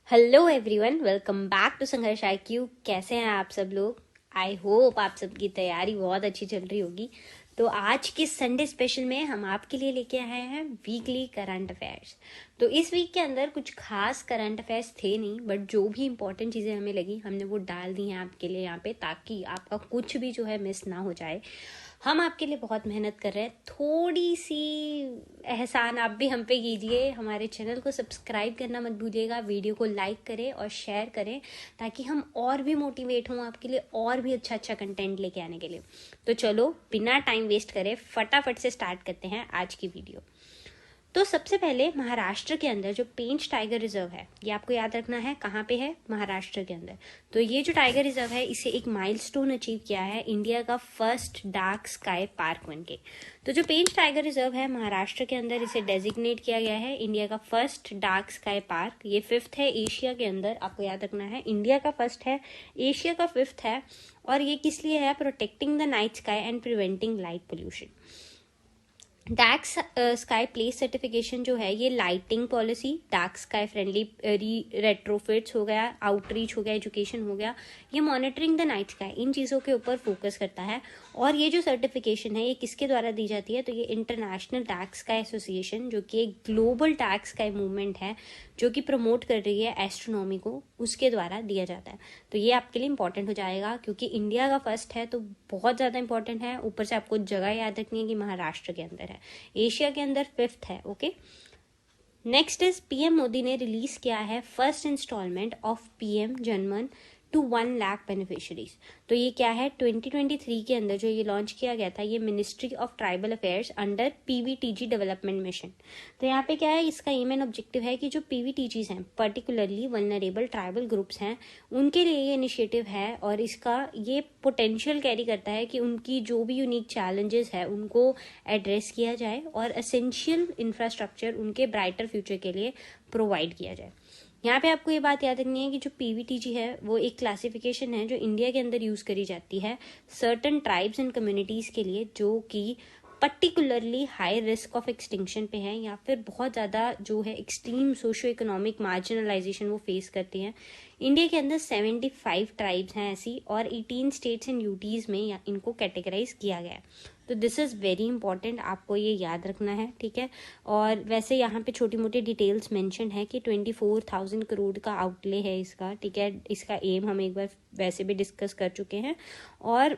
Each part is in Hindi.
Hello everyone, welcome back to Sangharsh IQ। कैसे हैं आप सब लोग? आई होप आप सबकी तैयारी बहुत अच्छी चल रही होगी। तो आज के संडे स्पेशल में हम आपके लिए लेके आए हैं वीकली करंट अफेयर्स। तो इस वीक के अंदर कुछ खास करंट अफेयर्स थे नहीं, बट जो भी इंपॉर्टेंट चीज़ें हमें लगी हमने वो डाल दी हैं आपके लिए यहाँ पे, ताकि आपका कुछ भी जो है मिस ना हो जाए। हम आपके लिए बहुत मेहनत कर रहे हैं, थोड़ी सी एहसान आप भी हम पे कीजिए। हमारे चैनल को सब्सक्राइब करना मत भूलिएगा, वीडियो को लाइक करें और शेयर करें, ताकि हम और भी मोटिवेट हों आपके लिए और भी अच्छा कंटेंट लेके आने के लिए। तो चलो बिना टाइम वेस्ट करे फटाफट से स्टार्ट करते हैं आज की वीडियो। तो सबसे पहले महाराष्ट्र के अंदर जो पेंच टाइगर रिजर्व है, ये आपको याद रखना है कहाँ पे है, महाराष्ट्र के अंदर। तो ये जो टाइगर रिजर्व है, इसे एक माइलस्टोन अचीव किया है इंडिया का फर्स्ट डार्क स्काई पार्क बनके। तो जो पेंच टाइगर रिजर्व है महाराष्ट्र के अंदर, इसे डेजिग्नेट किया गया है इंडिया का फर्स्ट डार्क स्काई पार्क। ये 5th है एशिया के अंदर, आपको याद रखना है। इंडिया का फर्स्ट है, एशिया का 5th है। और ये किस लिए है? Protecting the night sky and preventing light pollution. Dark sky place certification जो है, ये lighting policy, dark sky friendly retrofits हो गया, आउटरीच हो गया, एजुकेशन हो गया, ये मॉनिटरिंग द नाइट स्काई, इन चीज़ों के ऊपर फोकस करता है। और ये जो सर्टिफिकेशन है ये किसके द्वारा दी जाती है? तो ये इंटरनेशनल डार्क स्काई एसोसिएशन, जो कि एक ग्लोबल डार्क स्काई मूवमेंट है जो कि प्रमोट कर रही है एस्ट्रोनॉमी को, उसके द्वारा दिया जाता है। तो ये आपके लिए इंपॉर्टेंट हो जाएगा, क्योंकि इंडिया का फर्स्ट है तो बहुत ज़्यादा इंपॉर्टेंट है। ऊपर से आपको जगह याद रखनी है कि महाराष्ट्र के अंदर है, एशिया के अंदर 5th है। Okay, next is PM Modi ने रिलीज किया है first instalment of PM Janman to 1 lakh beneficiaries. तो ये क्या है? 2023 के अंदर जो ये लॉन्च किया गया था, ये ministry of tribal affairs under PVTG development mission. तो यहाँ पे क्या है, इसका एम एंड ऑब्जेक्टिव है कि जो PVTGs हैं, पर्टिकुलरली वल्नरेबल ट्राइबल ग्रुप्स हैं, उनके लिए ये इनिशिएटिव है। और इसका ये पोटेंशियल कैरी करता है कि उनकी जो भी यूनिक चैलेंजेस है उनको एड्रेस किया जाए और एसेंशियल इंफ्रास्ट्रक्चर उनके ब्राइटर फ्यूचर के लिए प्रोवाइड किया जाए। यहाँ पे आपको ये बात याद रखनी है कि जो PVTG है वो एक क्लासिफिकेशन है जो इंडिया के अंदर यूज करी जाती है सर्टन ट्राइब्स एंड कम्युनिटीज के लिए, जो कि particularly high risk of extinction पे हैं, या फिर बहुत ज़्यादा जो है एक्सट्रीम सोशियो इकोनॉमिक मार्जिनलाइजेशन वो फेस करती हैं। इंडिया के अंदर 75 ट्राइब्स हैं ऐसी, और 18 स्टेट्स एंड यूटीज में इनको कैटेगराइज किया गया है। तो दिस इज़ वेरी इंपॉर्टेंट, आपको ये याद रखना है, ठीक है। और वैसे यहाँ पे छोटी मोटी डिटेल्स मेंशन है कि 24,000 करोड़ का आउटले है इसका, ठीक है। इसका एम हम एक बार वैसे भी डिस्कस कर चुके हैं। और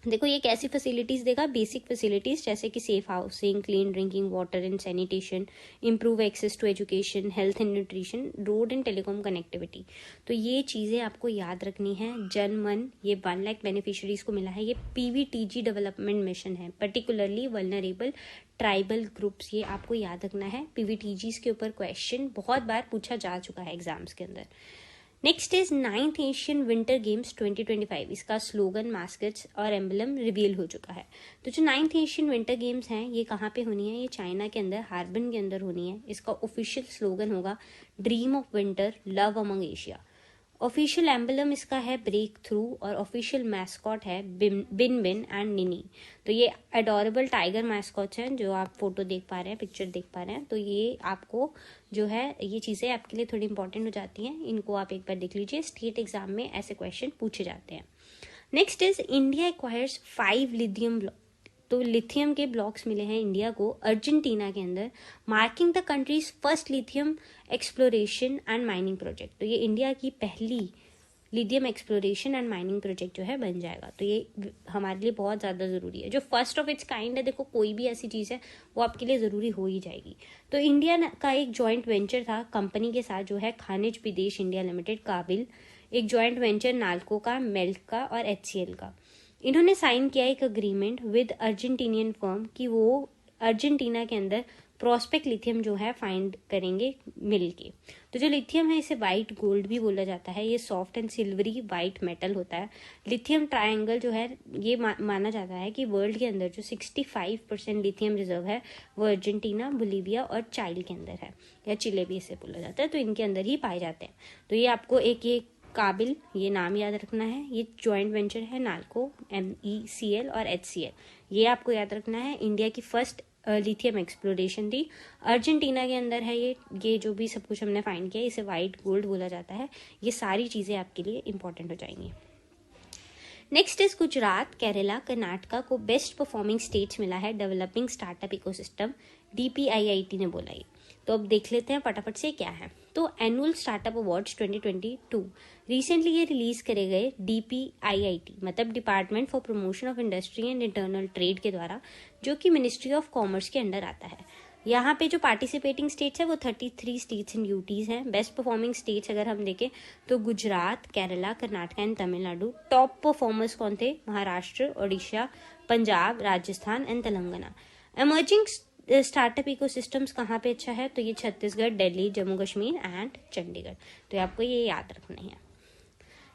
देखो ये कैसी फैसिलिटीज़ देगा? बेसिक फैसिलिटीज़ जैसे कि safe housing, clean drinking water and sanitation, improve access to education, health and nutrition, road and telecom connectivity. तो ये चीज़ें आपको याद रखनी है। जनमन, ये 1 लाख बेनिफिशरीज को मिला है, ये PVTG डेवलपमेंट मिशन है, पर्टिकुलरली वल्नरेबल ट्राइबल ग्रुप्स, ये आपको याद रखना है। PVTGs के ऊपर क्वेश्चन बहुत बार पूछा जा चुका है एग्जाम्स के अंदर। Next is 9th Asian winter games 2025। इसका स्लोगन, मास्कट्स और एम्बलम रिवील हो चुका है। तो जो 9th एशियन विंटर गेम्स हैं ये कहाँ पे होनी है? ये चाइना के अंदर हार्बिन के अंदर होनी है। इसका ऑफिशियल स्लोगन होगा dream of winter, love among Asia. Official emblem इसका है ब्रेक थ्रू, और ऑफिशियल मैस्कॉट है बिन बिन एंड निनी। तो ये अडोरेबल टाइगर मैस्कॉट्स हैं जो आप फोटो देख पा रहे हैं, पिक्चर देख पा रहे हैं। तो ये आपको जो है ये चीज़ें आपके लिए थोड़ी इंपॉर्टेंट हो जाती हैं, इनको आप एक बार देख लीजिए, स्टेट एग्जाम में ऐसे क्वेश्चन पूछे जाते हैं। Next is India acquires 5 lithium block. तो लिथियम के ब्लॉक्स मिले हैं इंडिया को अर्जेंटीना के अंदर, marking the countries first lithium exploration and mining project. तो ये इंडिया की पहली lithium exploration and mining project जो है बन जाएगा। तो ये हमारे लिए बहुत ज़्यादा ज़रूरी है, जो फर्स्ट ऑफ इट्स काइंड है। देखो कोई भी ऐसी चीज़ है वो आपके लिए ज़रूरी हो ही जाएगी। तो इंडिया का एक जॉइंट वेंचर था कंपनी के साथ जो है खनिज विदेश इंडिया लिमिटेड, काबिल, एक जॉइंट वेंचर नाल्को का, मेल्क का और HCL का। इन्होंने साइन किया एक अग्रीमेंट विद अर्जेंटीनियन फर्म कि वो अर्जेंटीना के अंदर प्रोस्पेक्ट लिथियम जो है फाइंड करेंगे मिल के। तो जो लिथियम है इसे वाइट गोल्ड भी बोला जाता है, ये soft and silvery white metal होता है। लिथियम ट्रायंगल जो है ये माना जाता है कि वर्ल्ड के अंदर जो 65% लिथियम रिजर्व है वो अर्जेंटीना, बोलीविया और चाइल के अंदर है, या चिले भी इसे बोला जाता है। तो इनके अंदर ही पाए जाते हैं। तो ये आपको एक काबिल, ये नाम याद रखना है। ये जॉइंट वेंचर है नाल्को, MECL और HCL, ये आपको याद रखना है। इंडिया की फर्स्ट लिथियम एक्सप्लोरेशन थी। अर्जेंटीना के अंदर है ये जो भी सब कुछ हमने फाइंड किया इसे वाइट गोल्ड बोला जाता है। ये सारी चीज़ें आपके लिए इंपॉर्टेंट हो जाएंगी। नेक्स्ट इज गुजरात, केरला, कर्नाटका को बेस्ट परफॉर्मिंग स्टेट्स मिला है डेवलपिंग स्टार्टअप इकोसिस्टम, DPIIT ने बोला ये। तो अब देख लेते हैं फटाफट से क्या है। तो एनुअल स्टार्टअप अवार्ड्स 2022 रिसेंटली ये रिलीज करे गए DPIIT मतलब department for promotion of industry and internal trade के द्वारा, जो कि मिनिस्ट्री ऑफ कॉमर्स के अंडर आता है। यहाँ पे जो पार्टिसिपेटिंग स्टेट्स है वो 33 स्टेट्स एंड यूटीज हैं। बेस्ट परफॉर्मिंग स्टेट्स अगर हम देखें तो Gujarat, Kerala, Karnataka and Tamil Nadu. Top performers कौन थे? Maharashtra, Odisha, Punjab, Rajasthan and Telangana. Emerging startup ecosystems कहाँ पे अच्छा है? तो ये छत्तीसगढ़, दिल्ली, जम्मू कश्मीर एंड चंडीगढ़। तो आपको ये याद रखना है।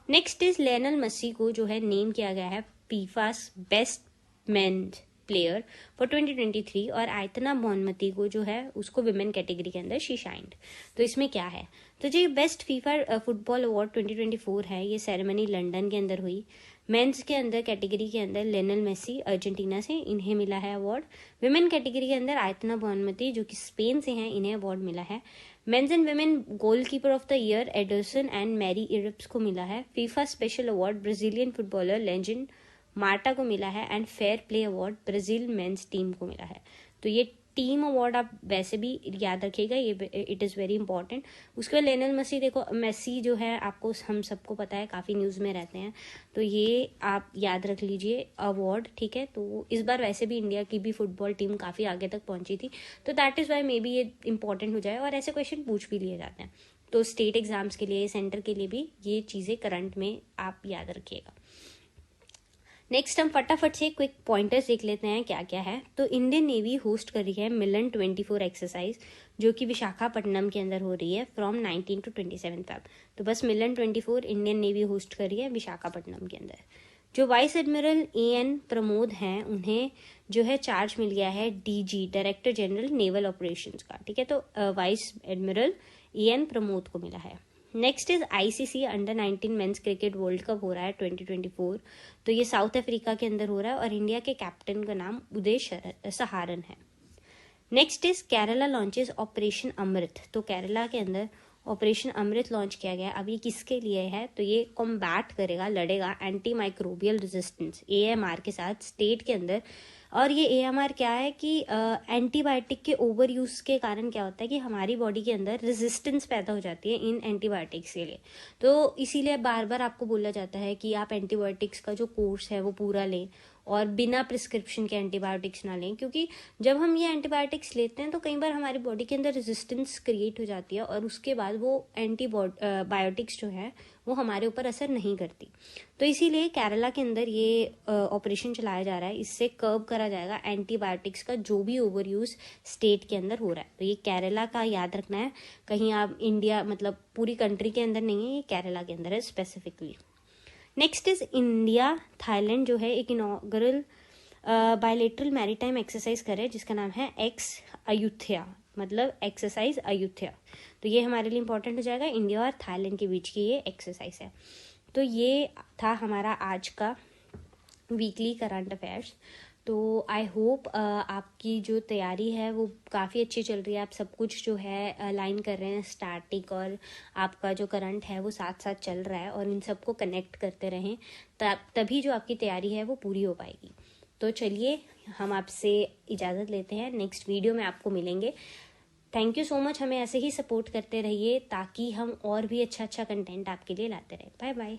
नेक्स्ट इज लियोनेल मेसी को जो है नेम किया गया है फीफास बेस्ट मेन्स प्लेयर फॉर 2023 और आयतना मोहम्मदी को जो है उसको विमेन कैटेगरी के अंदर शी शाइंड। तो इसमें क्या है? तो जो बेस्ट फीफा फुटबॉल अवार्ड 2024 है ये सेरेमनी लंदन के अंदर हुई। मेंस के अंदर कैटेगरी के अंदर लियोनेल मेसी अर्जेंटीना से, इन्हें मिला है अवार्ड। विमेन कैटेगरी के अंदर आयतना मोहम्मदी जो कि स्पेन से हैं, इन्हें अवार्ड मिला है। Men's and women goalkeeper of the year Ederson and Mary Earps को मिला है। FIFA special award Brazilian footballer legend Marta को मिला है and fair play award Brazil men's team को मिला है। तो ये टीम अवार्ड आप वैसे भी याद रखिएगा, ये इट इज़ वेरी इंपॉर्टेंट। उसके बाद लियोनेल मेसी, देखो मेसी जो है आपको हम सबको पता है काफ़ी न्यूज़ में रहते हैं, तो ये आप याद रख लीजिए अवार्ड, ठीक है। तो इस बार वैसे भी इंडिया की भी फुटबॉल टीम काफ़ी आगे तक पहुंची थी, तो that is why may be ये इंपॉर्टेंट हो जाए और ऐसे क्वेश्चन पूछ भी लिए जाते हैं। तो स्टेट एग्जाम्स के लिए, सेंटर के लिए भी ये चीज़ें करंट में आप याद रखिएगा। नेक्स्ट हम फटाफट से क्विक पॉइंटर्स देख लेते हैं क्या क्या है। तो इंडियन नेवी होस्ट कर रही है मिलन 24 एक्सरसाइज, जो कि विशाखापट्टनम के अंदर हो रही है फ्रॉम 19 to 27 Feb। तो बस मिलन 24 इंडियन नेवी होस्ट कर रही है विशाखापट्टनम के अंदर। जो वाइस एडमिरल AN प्रमोद हैं उन्हें जो है चार्ज मिल गया है DG director general naval operations का, ठीक है। तो वाइस एडमिरल AN प्रमोद को मिला है। Next is ICC under 19 men's cricket world cup हो रहा है 2024। तो ये साउथ अफ्रीका के अंदर हो रहा है और इंडिया के कैप्टन का नाम उदय सहारन है। Next is Kerala launches operation Amrit. तो केरला के अंदर ऑपरेशन अमृत लॉन्च किया गया। अब ये किसके लिए है? तो ये कॉम्बैट करेगा, लड़ेगा एंटी माइक्रोबियल रेजिस्टेंस AMR के साथ स्टेट के अंदर। और ये AMR क्या है कि एंटीबायोटिक के ओवर यूज के कारण क्या होता है कि हमारी बॉडी के अंदर रेजिस्टेंस पैदा हो जाती है इन एंटीबायोटिक्स के लिए। तो इसीलिए बार बार आपको बोला जाता है कि आप एंटीबायोटिक्स का जो कोर्स है वो पूरा लें और बिना प्रिस्क्रिप्शन के एंटीबायोटिक्स ना लें, क्योंकि जब हम ये एंटीबायोटिक्स लेते हैं तो कई बार हमारी बॉडी के अंदर रेजिस्टेंस क्रिएट हो जाती है और उसके बाद वो एंटीबायोटिक्स जो है वो हमारे ऊपर असर नहीं करती। तो इसीलिए केरला के अंदर ये ऑपरेशन चलाया जा रहा है। इससे कर्ब करा जाएगा एंटीबायोटिक्स का जो भी ओवर यूज स्टेट के अंदर हो रहा है। तो ये केरला का याद रखना है, कहीं आप इंडिया मतलब पूरी कंट्री के अंदर नहीं है, ये केरला के अंदर है specifically. Next is India Thailand जो है एक इनॉग्रल बायलेटरल मैरीटाइम एक्सरसाइज कर रहे हैं जिसका नाम है एक्स अयुथ्या, मतलब एक्सरसाइज अयुथ्या। तो ये हमारे लिए इंपॉर्टेंट हो जाएगा, इंडिया और थाईलैंड के बीच की ये एक्सरसाइज है। तो ये था हमारा आज का वीकली करंट अफेयर्स। तो आई होप आपकी जो तैयारी है वो काफ़ी अच्छी चल रही है। आप सब कुछ जो है अलाइन कर रहे हैं, स्टैटिक और आपका जो करंट है वो साथ साथ चल रहा है और इन सबको कनेक्ट करते रहें, तभी जो आपकी तैयारी है वो पूरी हो पाएगी। तो चलिए हम आपसे इजाज़त लेते हैं, नेक्स्ट वीडियो में आपको मिलेंगे। थैंक यू सो मच, हमें ऐसे ही सपोर्ट करते रहिए ताकि हम और भी अच्छा कंटेंट आपके लिए लाते रहें। Bye bye.